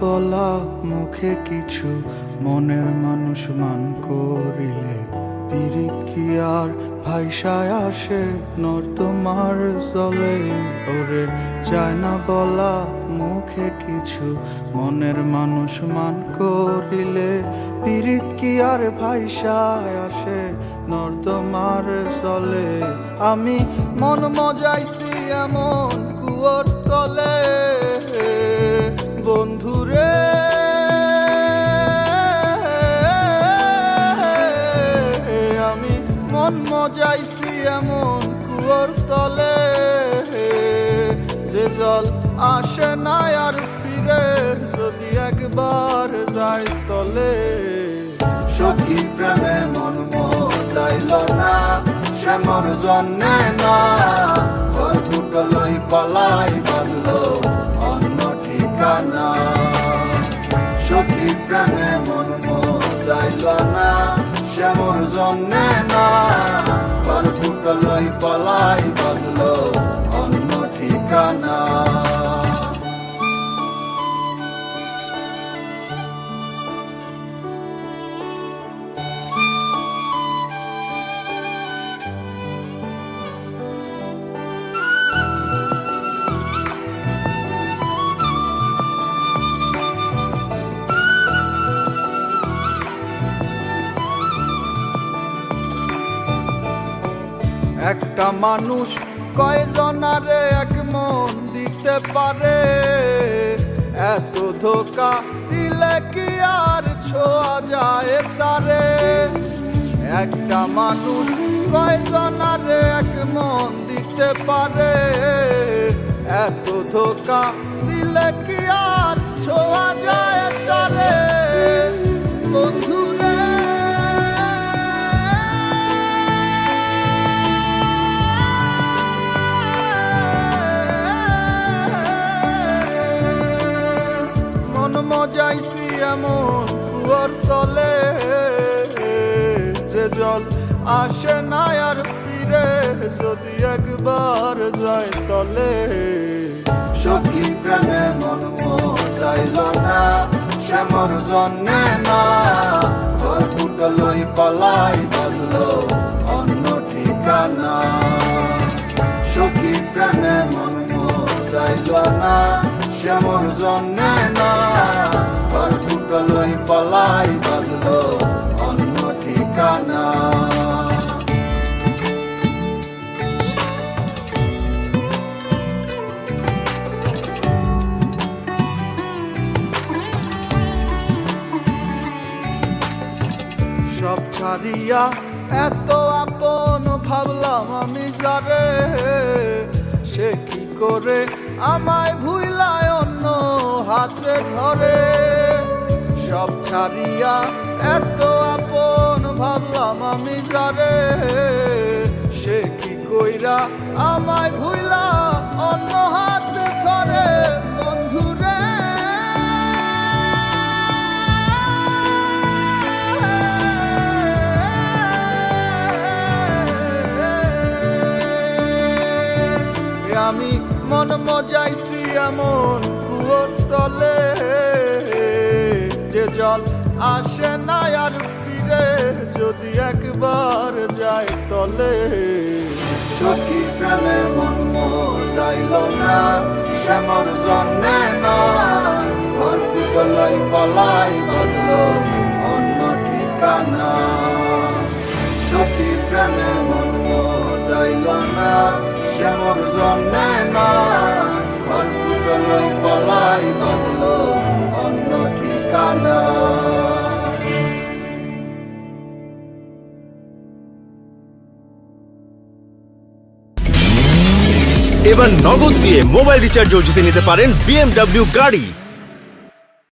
বলা মুখে কিছু মনের মানুষ মান করিলে পীড়িত কি আর ভাইসায় আসে নর্দমার জলে। ওরে চায় না বলা মুখে কিছু মনের মানুষ মান করিলে পীড়িত কি আর ভাইসায় আসে নর্দমার জলে। আমি মন মজাইছি এমন কুয়োর তলে বন্ধুরে, আমি মন মজাইছি এমন কুয়োর তলে যে জল আসে না আর ফিরে যদি একবার যায় তলে। সখী প্রেমে মন মজাইল না সে মন জন্যে না, ঘর দুটো লই পালাই বাঁধলো অন্য ঠিকানা। সখী প্রেমে মন মজাইল না সে মন জন্যে না, ঘর দুটো লই পালাই বাঁধলো অন্য ঠিকানা। একটা মানুষ কয়জনারে এক মন দিতে পারে, এত ধোকা দিলে কি আর ছোঁয়া যায় তারে। একটা মানুষ কয়জনারে এক মন দিতে পারে, এত ধোকা দিলে কি আর ছোঁয়া যায় তারে। বন্ধুরে মজাইছি এমন কুয়োর তলে যে জল আসে না আর ফিরে যদি একবার যায় তলে। সখী প্রেমে মন মজাইল না সে মোর জন্যে না, ঘর দুটো লই পালাই বাঁধলো অন্য ঠিকানা। সখী প্রেমে মন মজাইল না সে মোর জন্যে না, ঘর দুটো লই পালাই বাঁধলো অন্য ঠিকানা। সব ছাড়িয়া এত আপন ভাবলাম আমি যারে, সে কি করে আমায় ভুইলায় অন্য হাতে ধরে। সব ছাড়িয়া এত আপন ভাবলাম আমি যারে, সে কি কইরা আমায় ভুইলা অন্য হাতে ধরে। বন্ধুরে আমি মন মজাইছি এমন কুয়োর তলে যে জল আসে না আর ফিরে যদি একবার যায় তলে। সখী প্রেমে মন মজাইল না সে মোর জন্যে না, ঘর দুটো লই পালাই বাঁধলো অন্য ঠিকানা। সখী প্রেমে মন মজাইল না সে মোর জন্যে না, ঘর দুটো লই পালাই বাঁধলো অন্য ঠিকানা। এবার নগদ দিয়ে মোবাইল রিচার্জও জিতে নিতে পারেন BMW গাড়ি।